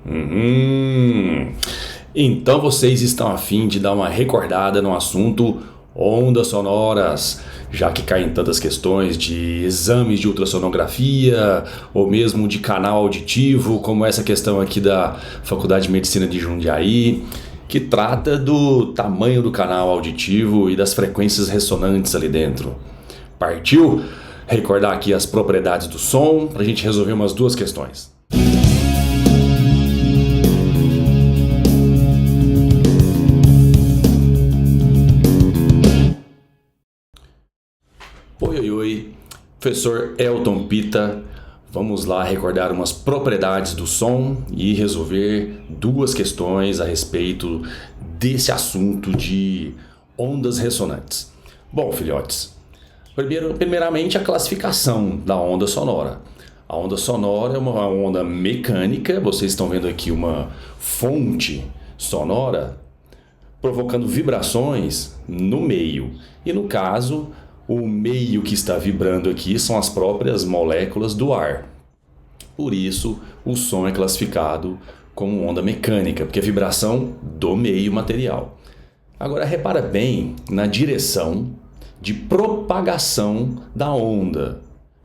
Uhum. Então vocês estão a fim de dar uma recordada no assunto ondas sonoras, já que caem tantas questões de exames de ultrassonografia ou mesmo de canal auditivo, como essa questão aqui da Faculdade de Medicina de Jundiaí, que trata do tamanho do canal auditivo e das frequências ressonantes ali dentro. Partiu? Recordar aqui as propriedades do som para a gente resolver umas duas questões. Oi, professor Elton Pita. Vamos lá recordar umas propriedades do som e resolver duas questões a respeito desse assunto de ondas ressonantes. Bom, filhotes, primeiramente a classificação da onda sonora. A onda sonora é uma onda mecânica, vocês estão vendo aqui uma fonte sonora provocando vibrações no meio. E no caso, o meio que está vibrando aqui são as próprias moléculas do ar. Por isso, o som é classificado como onda mecânica, porque é vibração do meio material. Agora, repara bem na direção de propagação da onda.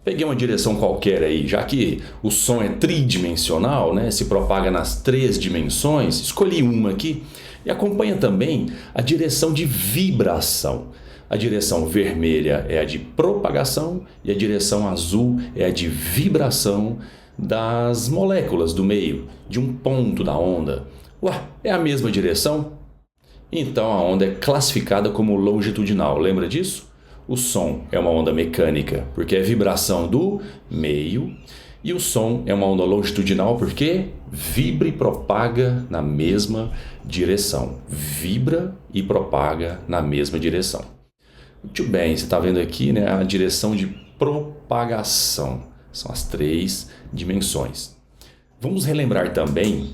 Peguei uma direção qualquer aí, já que o som é tridimensional, né? Se propaga nas 3 dimensões, escolhi uma aqui e acompanha também a direção de vibração. A direção vermelha é a de propagação e a direção azul é a de vibração das moléculas do meio, de um ponto da onda. Ué, é a mesma direção? Então a onda é classificada como longitudinal, lembra disso? O som é uma onda mecânica porque é vibração do meio e o som é uma onda longitudinal porque vibra e propaga na mesma direção. Vibra e propaga na mesma direção. Muito bem, você está vendo aqui, né, a direção de propagação. São as 3 dimensões. Vamos relembrar também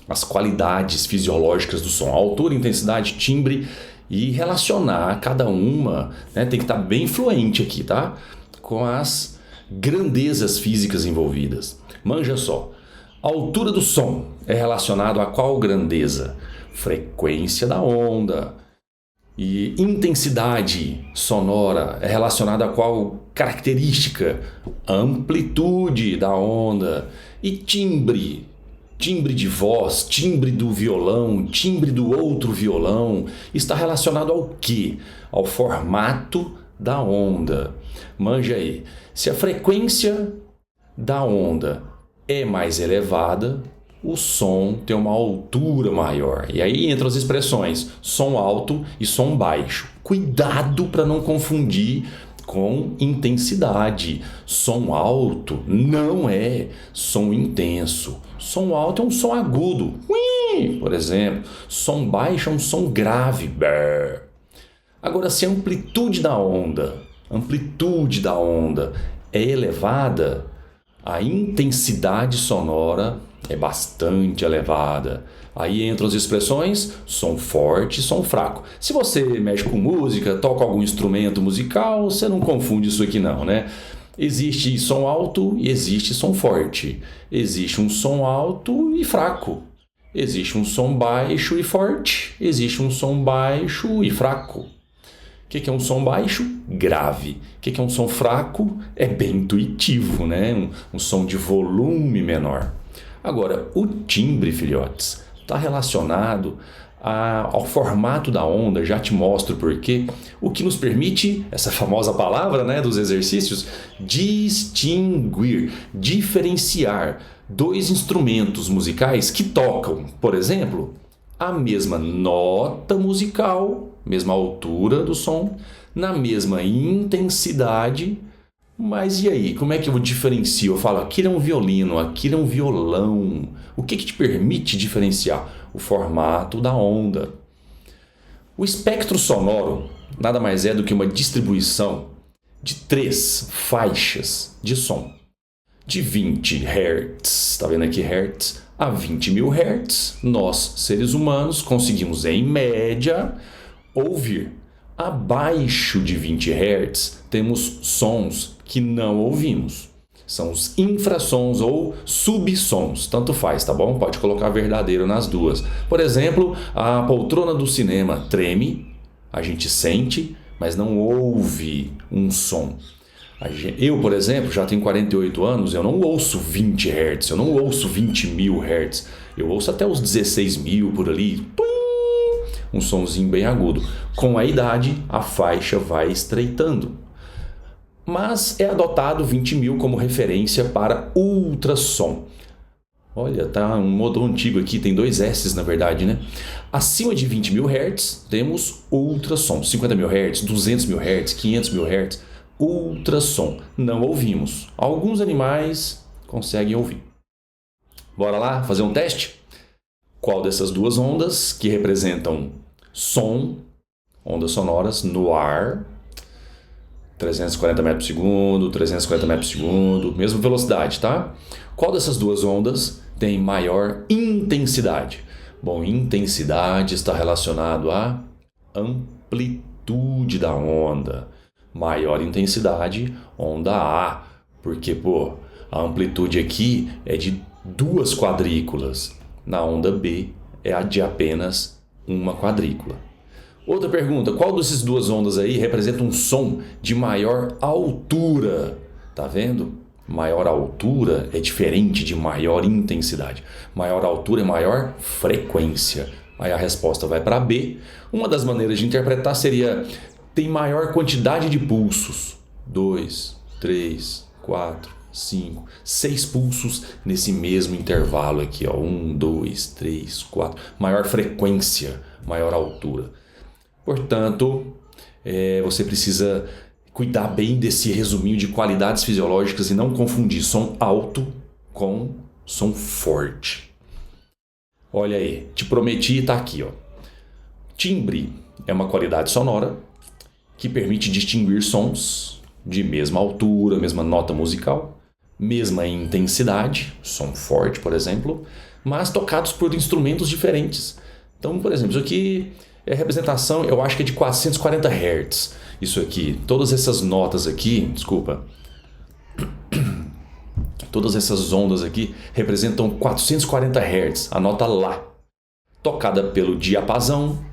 as qualidades fisiológicas do som, a altura, intensidade, timbre e relacionar cada uma, né, tem que estar bem fluente aqui, tá? Com as grandezas físicas envolvidas. Manja só, a altura do som é relacionado a qual grandeza? Frequência da onda. E intensidade sonora é relacionada a qual característica? Amplitude da onda. E timbre? Timbre de voz, timbre do violão, timbre do outro violão. Está relacionado ao quê? Ao formato da onda. Manja aí. Se a frequência da onda é mais elevada, o som tem uma altura maior. E aí entram as expressões som alto e som baixo. Cuidado para não confundir com intensidade. Som alto não é som intenso. Som alto é um som agudo, por exemplo. Som baixo é um som grave. Agora, se a amplitude da onda é elevada, a intensidade sonora é bastante elevada. Aí entram as expressões som forte e som fraco. Se você mexe com música, toca algum instrumento musical, você não confunde isso aqui não, né? Existe som alto e existe som forte. Existe um som alto e fraco. Existe um som baixo e forte. Existe um som baixo e fraco. O que é um som baixo? Grave. O que é um som fraco? É bem intuitivo, né? Um som de volume menor. Agora, o timbre, filhotes, está relacionado ao formato da onda, já te mostro porquê, o que nos permite, essa famosa palavra, né, dos exercícios, distinguir, diferenciar 2 instrumentos musicais que tocam, por exemplo, a mesma nota musical, mesma altura do som, na mesma intensidade. Mas e aí, como é que eu diferencio? Eu falo, aquilo é um violino, aquilo é um violão. O que te permite diferenciar? O formato da onda. O espectro sonoro nada mais é do que uma distribuição de 3 faixas de som. De 20 Hz, está vendo aqui Hz, a 20 mil Hz, nós, seres humanos, conseguimos, em média, ouvir. Abaixo de 20 Hz, temos sons que não ouvimos. São os infrassons ou subsons, tanto faz, tá bom? Pode colocar verdadeiro nas duas. Por exemplo, a poltrona do cinema treme, a gente sente, mas não ouve um som. Eu, por exemplo, já tenho 48 anos, eu não ouço 20 Hz, eu não ouço 20 mil Hz, eu ouço até os 16 mil por ali, um sonzinho bem agudo. Com a idade, a faixa vai estreitando. Mas é adotado 20 mil como referência para ultrassom. Olha, tá um modo antigo aqui, tem 2 S's na verdade, né? Acima de 20 mil Hz, temos ultrassom. 50 mil Hz, 200 mil Hz, 500 mil Hz, ultrassom. Não ouvimos. Alguns animais conseguem ouvir. Bora lá fazer um teste? Qual dessas duas ondas que representam som, ondas sonoras no ar, 340 metros por segundo, 340 metros por segundo, mesma velocidade, tá? Qual dessas duas ondas tem maior intensidade? Bom, intensidade está relacionado à amplitude da onda. Maior intensidade, onda A. Porque, a amplitude aqui é de 2 quadrículas. Na onda B é a de apenas uma quadrícula. Outra pergunta, qual dessas duas ondas aí representa um som de maior altura? Tá vendo? Maior altura é diferente de maior intensidade. Maior altura é maior frequência. Aí a resposta vai para B. Uma das maneiras de interpretar seria, tem maior quantidade de pulsos. 2, 3, 4, 5, 6 pulsos nesse mesmo intervalo aqui. 1, 2, 3, 4. Maior frequência, maior altura. Portanto, você precisa cuidar bem desse resuminho de qualidades fisiológicas e não confundir som alto com som forte. Olha aí, te prometi, tá aqui, ó. Timbre é uma qualidade sonora que permite distinguir sons de mesma altura, mesma nota musical, mesma intensidade, som forte, por exemplo, mas tocados por instrumentos diferentes. Então, por exemplo, isso aqui é representação, eu acho que é de 440 Hz. Isso aqui, todas essas notas aqui, todas essas ondas aqui representam 440 Hz, a nota Lá. Tocada pelo diapasão,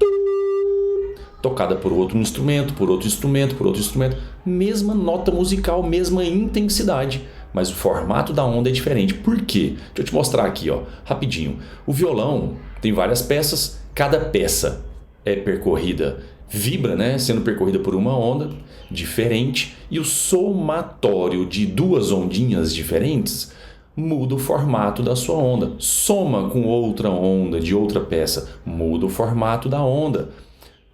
tocada por outro instrumento, por outro instrumento, por outro instrumento. Mesma nota musical, mesma intensidade, mas o formato da onda é diferente. Por quê? Deixa eu te mostrar aqui, ó, rapidinho. O violão tem várias peças, cada peça é percorrida, vibra, né, sendo percorrida por uma onda diferente, e o somatório de 2 ondinhas diferentes muda o formato da sua onda. Soma com outra onda de outra peça, muda o formato da onda.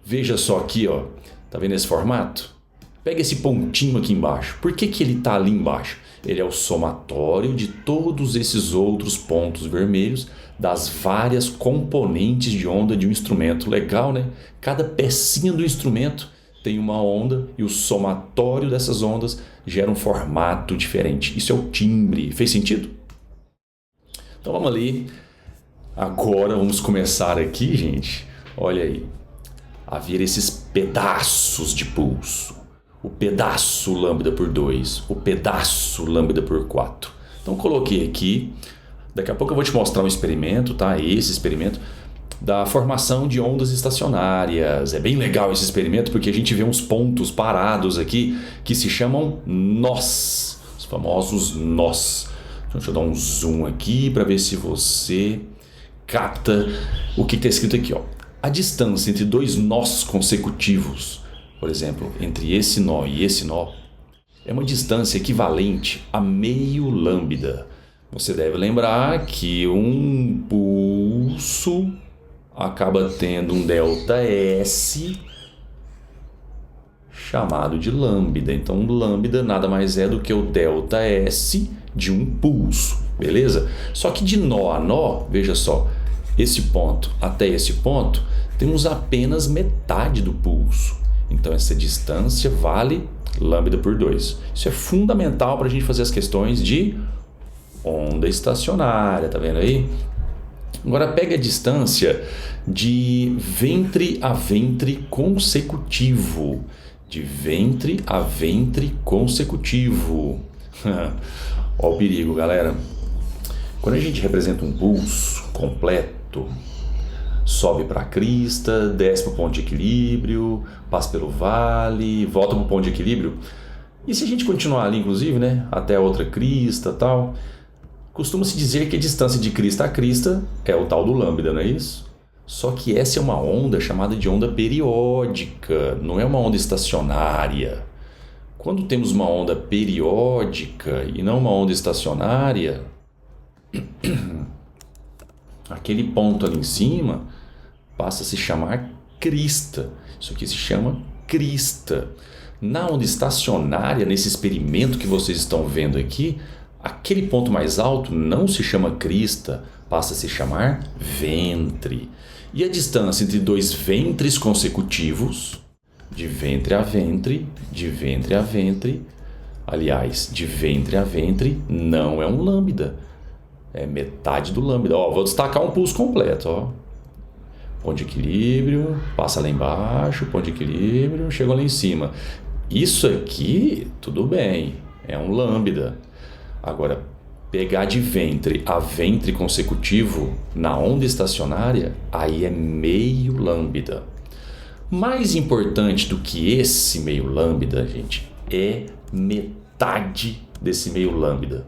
Veja só aqui, ó, tá vendo esse formato? Pega esse pontinho aqui embaixo. Por que ele tá ali embaixo? Ele é o somatório de todos esses outros pontos vermelhos das várias componentes de onda de um instrumento. Legal, né? Cada pecinha do instrumento tem uma onda e o somatório dessas ondas gera um formato diferente. Isso é o timbre. Fez sentido? Então vamos ali. Agora vamos começar aqui, gente. Olha aí. A vir esses pedaços de pulso. O pedaço lambda por 2, o pedaço lambda por 4. Então coloquei aqui. Daqui a pouco eu vou te mostrar um experimento, tá? Esse experimento da formação de ondas estacionárias. É bem legal esse experimento porque a gente vê uns pontos parados aqui que se chamam nós, os famosos nós. Então, deixa eu dar um zoom aqui para ver se você capta o que está escrito aqui, ó. A distância entre 2 nós consecutivos, por exemplo, entre esse nó e esse nó, é uma distância equivalente a meio lambda. Você deve lembrar que um pulso acaba tendo um ΔS chamado de lambda. Então, lambda nada mais é do que o ΔS de um pulso, beleza? Só que de nó a nó, veja só, esse ponto até esse ponto, temos apenas metade do pulso. Então, essa distância vale lambda por 2. Isso é fundamental para a gente fazer as questões de onda estacionária, tá vendo aí? Agora pega a distância de ventre a ventre consecutivo. De ventre a ventre consecutivo. Ó o perigo, galera. Quando a gente representa um pulso completo, sobe para a crista, desce para o ponto de equilíbrio, passa pelo vale, volta para o ponto de equilíbrio. E se a gente continuar ali, inclusive, né, até a outra crista e tal, costuma-se dizer que a distância de crista a crista é o tal do lambda, não é isso? Só que essa é uma onda chamada de onda periódica, não é uma onda estacionária. Quando temos uma onda periódica e não uma onda estacionária, aquele ponto ali em cima passa a se chamar crista. Isso aqui se chama crista. Na onda estacionária, nesse experimento que vocês estão vendo aqui, aquele ponto mais alto não se chama crista, passa a se chamar ventre. E a distância entre dois ventres consecutivos, de ventre a ventre, de ventre a ventre, aliás, de ventre a ventre, não é um lambda. É metade do lambda. Ó, vou destacar um pulso completo. Ó. Ponto de equilíbrio, passa lá embaixo, ponto de equilíbrio, chegou lá em cima. Isso aqui, tudo bem, é um lambda. Agora, pegar de ventre a ventre consecutivo na onda estacionária, aí é meio lambda. Mais importante do que esse meio lambda, gente, é metade desse meio lambda.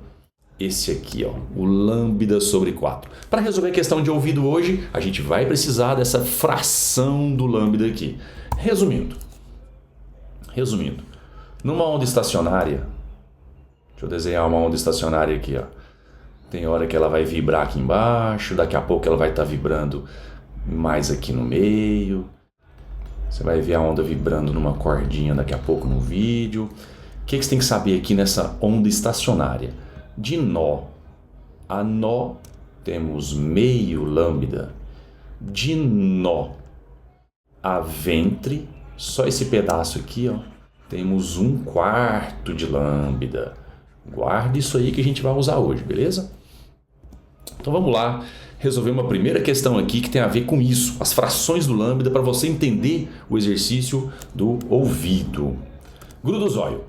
Esse aqui, ó, o lambda sobre 4. Para resolver a questão de ouvido hoje, a gente vai precisar dessa fração do lambda aqui. Resumindo, numa onda estacionária, deixa eu desenhar uma onda estacionária aqui, ó. Tem hora que ela vai vibrar aqui embaixo, daqui a pouco ela vai estar vibrando mais aqui no meio. Você vai ver a onda vibrando numa cordinha daqui a pouco no vídeo. O que você tem que saber aqui nessa onda estacionária? De nó a nó temos meio lambda. De nó a ventre, só esse pedaço aqui, ó, temos 1/4 de lambda. Guarda isso aí que a gente vai usar hoje, beleza? Então vamos lá resolver uma primeira questão aqui que tem a ver com isso, as frações do lambda, para você entender o exercício do ouvido. Gruda o zóio.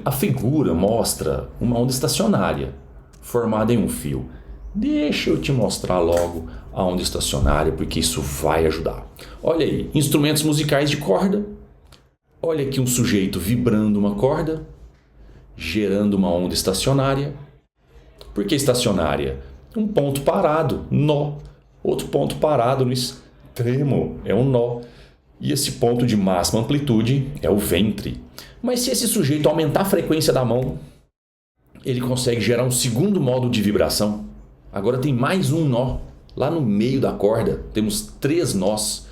A figura mostra uma onda estacionária formada em um fio. Deixa eu te mostrar logo a onda estacionária, porque isso vai ajudar. Olha aí, instrumentos musicais de corda. Olha aqui um sujeito vibrando uma corda, gerando uma onda estacionária. Por que estacionária? Um ponto parado, nó. Outro ponto parado no extremo é um nó. E esse ponto de máxima amplitude é o ventre. Mas se esse sujeito aumentar a frequência da mão, ele consegue gerar um segundo modo de vibração. Agora tem mais um nó. Lá no meio da corda temos 3 nós.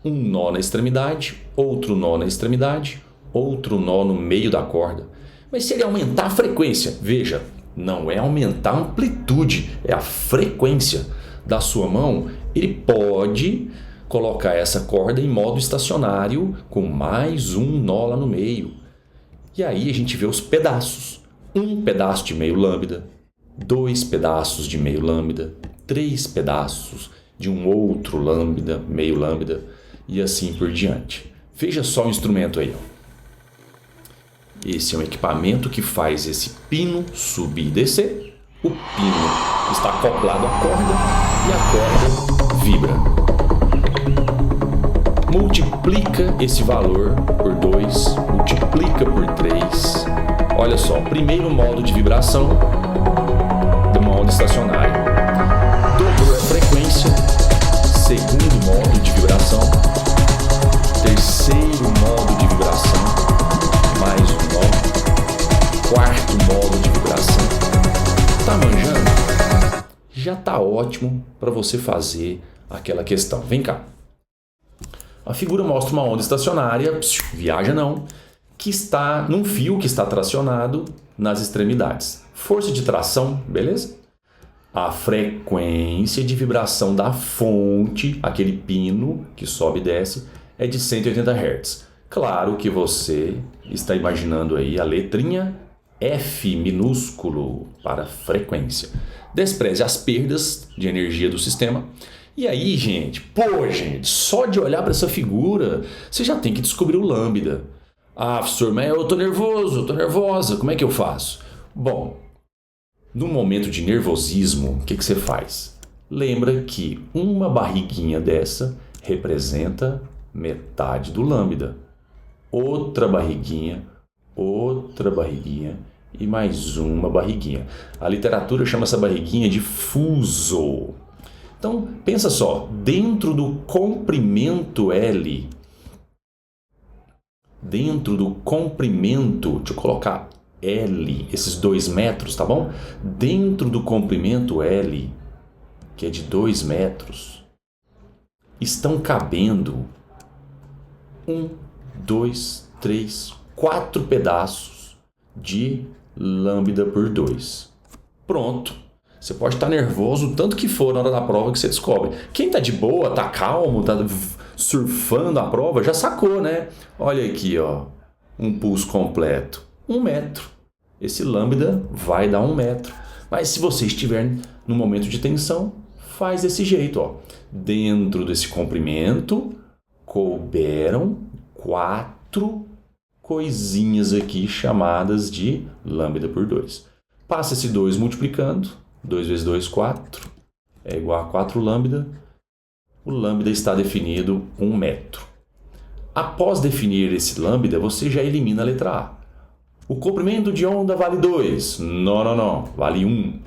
Um nó na extremidade, outro nó na extremidade, outro nó no meio da corda. Mas se ele aumentar a frequência, veja, não é aumentar a amplitude, é a frequência da sua mão, ele pode colocar essa corda em modo estacionário com mais um nó lá no meio. E aí a gente vê os pedaços. Um pedaço de meio lambda, 2 pedaços de meio lambda, 3 pedaços de um outro lambda, meio lambda, e assim por diante. Veja só o instrumento aí. Esse é um equipamento que faz esse pino subir e descer. O pino está acoplado à corda e a corda vibra. Multiplica esse valor por 2, multiplica por 3. Olha só, primeiro modo de vibração de uma onda estacionária. Dobrou a frequência, segundo modo de vibração, terceiro modo de vibração, mais um nó, quarto modo de vibração. Tá manjando? Já tá ótimo para você fazer aquela questão. Vem cá. A figura mostra uma onda estacionária, viaja não, que está num fio que está tracionado nas extremidades. Força de tração, beleza? A frequência de vibração da fonte, aquele pino que sobe e desce, é de 180 Hz. Claro que você está imaginando aí a letrinha F minúsculo para frequência. Despreze as perdas de energia do sistema. E aí, gente, só de olhar para essa figura, você já tem que descobrir o lambda. Ah, professor, mas eu tô nervoso, tô nervosa, como é que eu faço? Bom, no momento de nervosismo, o que você faz? Lembra que uma barriguinha dessa representa metade do lambda. Outra barriguinha e mais uma barriguinha. A literatura chama essa barriguinha de fuso. Então, pensa só, dentro do comprimento L, deixa eu colocar L, esses 2 metros, tá bom? Dentro do comprimento L, que é de 2 metros, estão cabendo 1, 2, 3, 4 pedaços de lambda por 2. Pronto. Você pode estar nervoso o tanto que for na hora da prova que você descobre. Quem tá de boa, tá calmo, tá surfando a prova, já sacou, né? Olha aqui, ó, um pulso completo. 1 metro. Esse lambda vai dar 1 metro. Mas se você estiver no momento de tensão, faz desse jeito, ó. Dentro desse comprimento, couberam 4 coisinhas aqui chamadas de lambda por 2. Passa esse 2 multiplicando. 2 vezes 2, 4. É igual a 4 lambda. O lambda está definido 1 metro. Após definir esse lambda, você já elimina a letra A. O comprimento de onda vale 2. Não. Vale 1.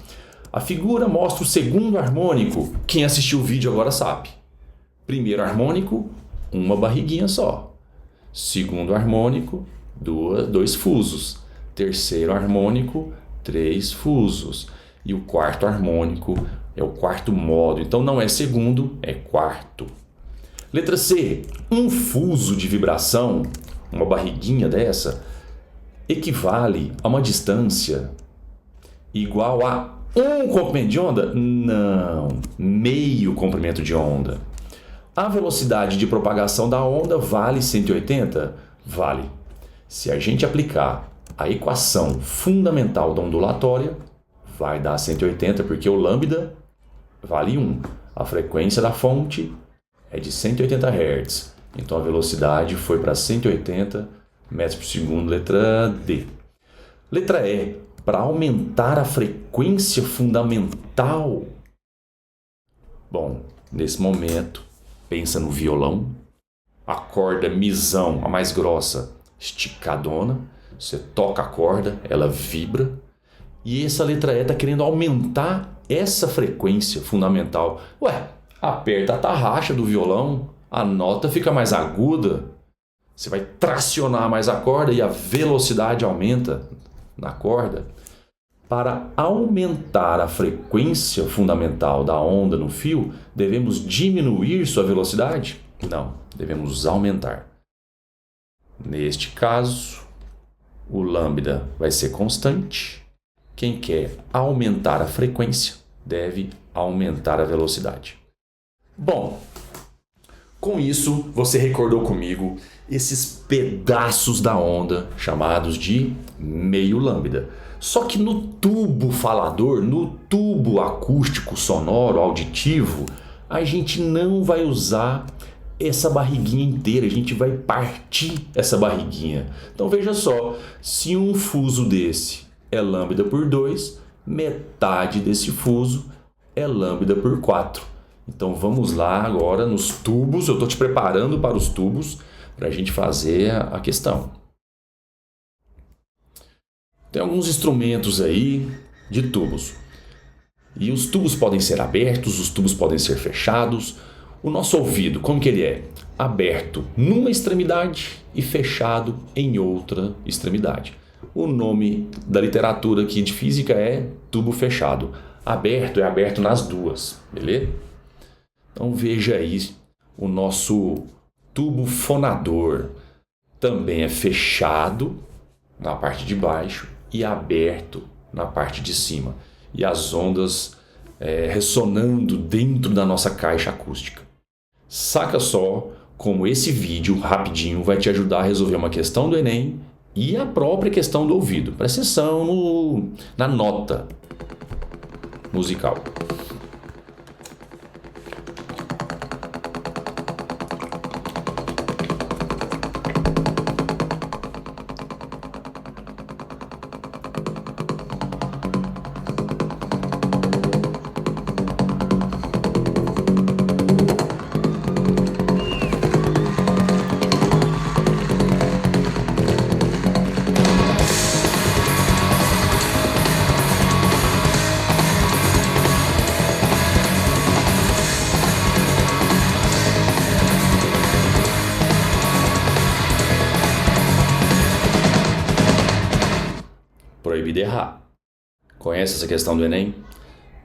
A figura mostra o segundo harmônico. Quem assistiu o vídeo agora sabe. Primeiro harmônico, uma barriguinha só. Segundo harmônico, 2 fusos. Terceiro harmônico, 3 fusos. E o quarto harmônico é o quarto modo. Então não é segundo, é quarto. Letra C. Um fuso de vibração, uma barriguinha dessa, equivale a uma distância igual a 1 comprimento de onda? Não, meio comprimento de onda. A velocidade de propagação da onda vale 180? Vale. Se a gente aplicar a equação fundamental da ondulatória, vai dar 180, porque o lambda vale 1. A frequência da fonte é de 180 Hz. Então a velocidade foi para 180 metros por segundo, letra D. Letra E. Para aumentar a frequência fundamental. Bom, nesse momento, pensa no violão. A corda misão, a mais grossa, esticadona. Você toca a corda, ela vibra. E essa letra E está querendo aumentar essa frequência fundamental. Ué, aperta a tarraxa do violão, a nota fica mais aguda. Você vai tracionar mais a corda e a velocidade aumenta na corda. Para aumentar a frequência fundamental da onda no fio, devemos diminuir sua velocidade? Não, devemos aumentar. Neste caso, o lambda vai ser constante. Quem quer aumentar a frequência deve aumentar a velocidade. Bom, com isso você recordou comigo esses pedaços da onda chamados de meio lambda. Só que no tubo falador, no tubo acústico sonoro auditivo, a gente não vai usar essa barriguinha inteira, a gente vai partir essa barriguinha. Então veja só, se um fuso desse é lambda por 2, metade desse fuso é lambda por 4. Então vamos lá agora nos tubos, eu estou te preparando para os tubos para a gente fazer a questão. Tem alguns instrumentos aí de tubos. E os tubos podem ser abertos, os tubos podem ser fechados. O nosso ouvido, como que ele é? Aberto numa extremidade e fechado em outra extremidade. O nome da literatura aqui de física é tubo fechado. Aberto é aberto nas duas, beleza? Então veja aí o nosso tubo fonador. Também é fechado na parte de baixo e aberto na parte de cima. E as ondas ressonando dentro da nossa caixa acústica. Saca só como esse vídeo rapidinho vai te ajudar a resolver uma questão do Enem e a própria questão do ouvido. Presta atenção na nota musical. medo de errar. Conhece essa questão do Enem?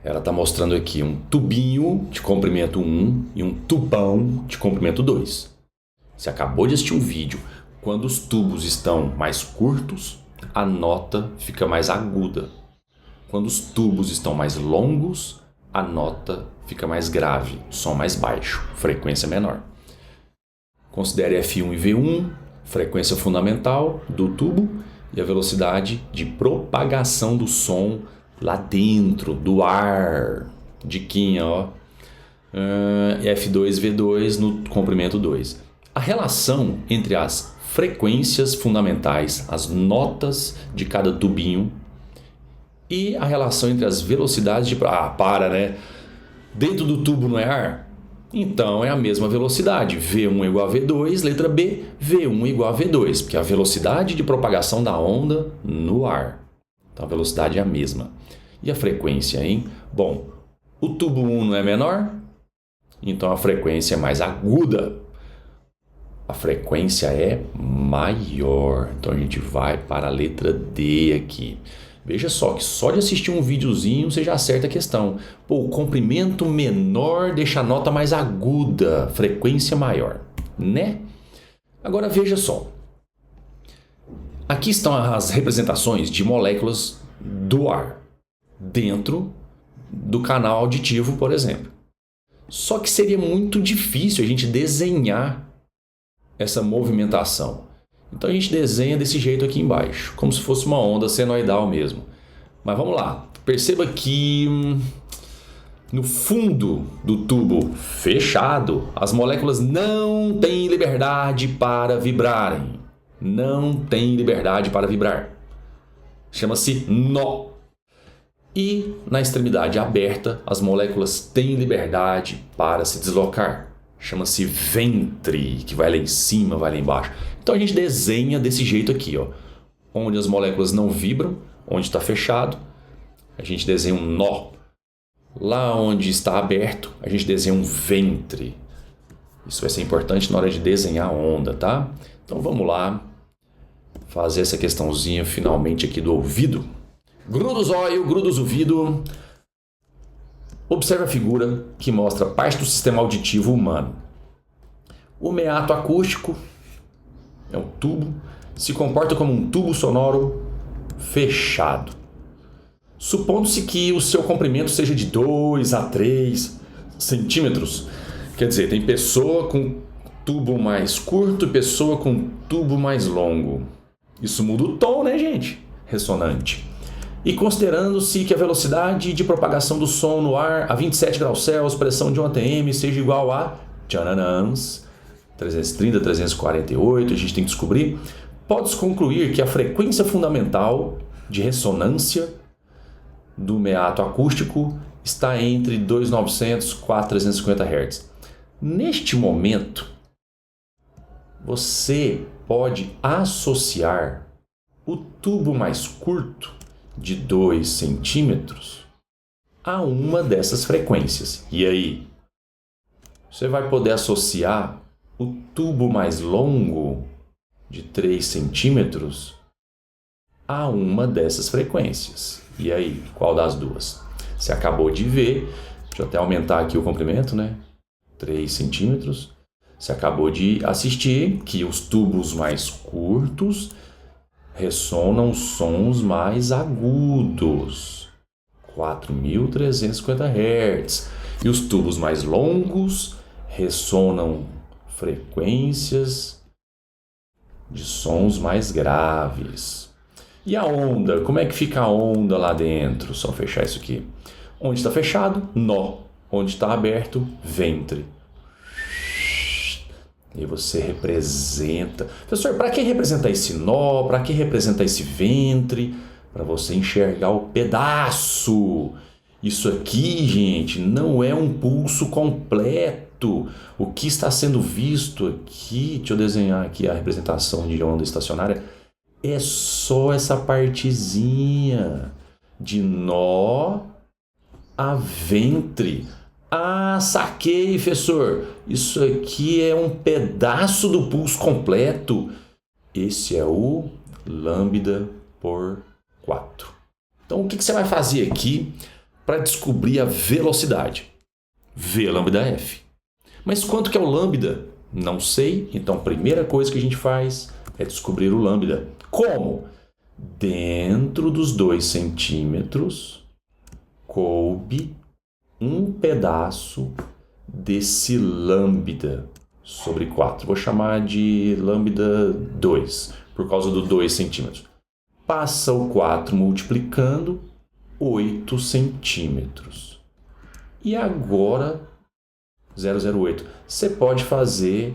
Ela está mostrando aqui um tubinho de comprimento 1 e um tubão de comprimento 2. Você acabou de assistir um vídeo. Quando os tubos estão mais curtos, a nota fica mais aguda. Quando os tubos estão mais longos, a nota fica mais grave, som mais baixo, frequência menor. Considere F1 e V1, frequência fundamental do tubo e a velocidade de propagação do som lá dentro, do ar, diquinha, ó. F2, V2 no comprimento 2. A relação entre as frequências fundamentais, as notas de cada tubinho e a relação entre as velocidades de... né? Dentro do tubo não é ar? Então é a mesma velocidade. V1 igual a V2, letra B, V1 igual a V2, porque a velocidade de propagação da onda no ar. Então a velocidade é a mesma. E a frequência, hein? Bom, o tubo 1 não é menor? Então a frequência é mais aguda. A frequência é maior. Então a gente vai para a letra D aqui. Veja só que só de assistir um videozinho você já acerta a questão. Pô, o comprimento menor deixa a nota mais aguda, frequência maior, né? Agora veja só. Aqui estão as representações de moléculas do ar dentro do canal auditivo, por exemplo. Só que seria muito difícil a gente desenhar essa movimentação. Então a gente desenha desse jeito aqui embaixo, como se fosse uma onda senoidal mesmo. Mas vamos lá, perceba que no fundo do tubo fechado, as moléculas não têm liberdade para vibrarem. Não têm liberdade para vibrar. Chama-se nó. E na extremidade aberta, as moléculas têm liberdade para se deslocar. Chama-se ventre, que vai lá em cima, vai lá embaixo. Então a gente desenha desse jeito aqui, ó. Onde as moléculas não vibram, onde está fechado, a gente desenha um nó. Lá onde está aberto, a gente desenha um ventre. Isso vai ser importante na hora de desenhar a onda, tá? Então vamos lá fazer essa questãozinha finalmente aqui do ouvido. Gruda os olhos, gruda os ouvidos. Observe a figura que mostra parte do sistema auditivo humano. O meato acústico é um tubo, se comporta como um tubo sonoro fechado. Supondo-se que o seu comprimento seja de 2 a 3 centímetros. Quer dizer, tem pessoa com tubo mais curto e pessoa com tubo mais longo. Isso muda o tom, né, gente? Ressonante. E considerando-se que a velocidade de propagação do som no ar a 27 graus Celsius, pressão de 1 atm, seja igual a 330, 348, a gente tem que descobrir, pode-se concluir que a frequência fundamental de ressonância do meato acústico está entre 2.900 e 4.350 Hz. Neste momento, você pode associar o tubo mais curto de 2 centímetros a uma dessas frequências. E aí? Você vai poder associar o tubo mais longo de 3 centímetros a uma dessas frequências. E aí? Qual das duas? Você acabou de ver, deixa eu até aumentar aqui o comprimento, né? 3 centímetros. Você acabou de assistir que os tubos mais curtos ressonam sons mais agudos, 4.350 Hz. E os tubos mais longos ressonam frequências de sons mais graves. E a onda? Como é que fica a onda lá dentro? Só fechar isso aqui. Onde está fechado, nó. Onde está aberto, ventre. E você representa. Professor, para que representar esse nó? Para que representar esse ventre? Para você enxergar o pedaço. Isso aqui, gente, não é um pulso completo. O que está sendo visto aqui, deixa eu desenhar aqui a representação de onda estacionária, é só essa partezinha de nó a ventre. Ah, saquei, professor. Isso aqui é um pedaço do pulso completo. Esse é o lambda por 4. Então o que você vai fazer aqui para descobrir a velocidade? V lambda F. Mas quanto que é o lambda? Não sei. Então a primeira coisa que a gente faz é descobrir o lambda. Como? Dentro dos 2 centímetros coube um pedaço desse lambda sobre 4. Vou chamar de lambda 2, por causa do 2 centímetros. Passa o 4 multiplicando, 8 centímetros. E agora, 0,08. Você pode fazer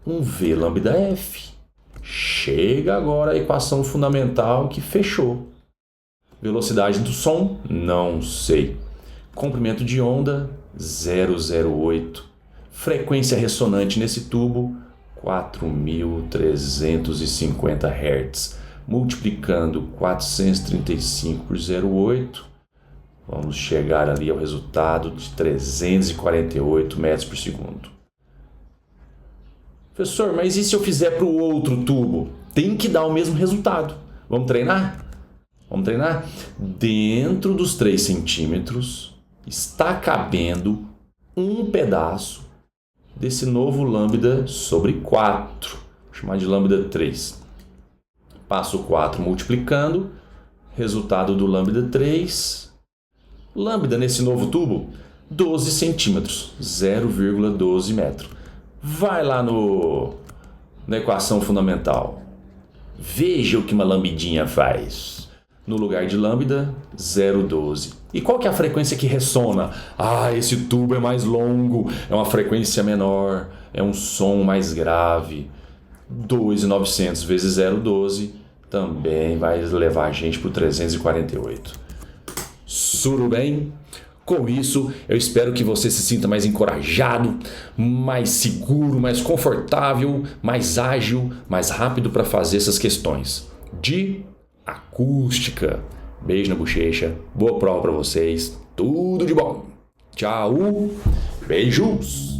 um V lambda F. Chega agora a equação fundamental que fechou. Velocidade do som? Não sei. Comprimento de onda? 0,08. Frequência ressonante nesse tubo? 4.350 Hz. Multiplicando 435 por 0,8, vamos chegar ali ao resultado de 348 metros por segundo. Professor, mas e se eu fizer para o outro tubo? Tem que dar o mesmo resultado. Vamos treinar? Vamos treinar? Dentro dos 3 centímetros está cabendo um pedaço desse novo lambda sobre 4. Vou chamar de lambda 3. Passo 4 multiplicando, resultado do lambda 3. Lambda nesse novo tubo, 12 centímetros, 0,12 metro. Vai lá na equação fundamental. Veja o que uma lambidinha faz. No lugar de lambda, 0,12. E qual que é a frequência que ressona? Esse tubo é mais longo, é uma frequência menor, é um som mais grave. 2.900 vezes 0,12 também vai levar a gente para o 348. Surubem? Com isso, eu espero que você se sinta mais encorajado, mais seguro, mais confortável, mais ágil, mais rápido para fazer essas questões de acústica. Beijo na bochecha, boa prova para vocês, tudo de bom. Tchau, beijos!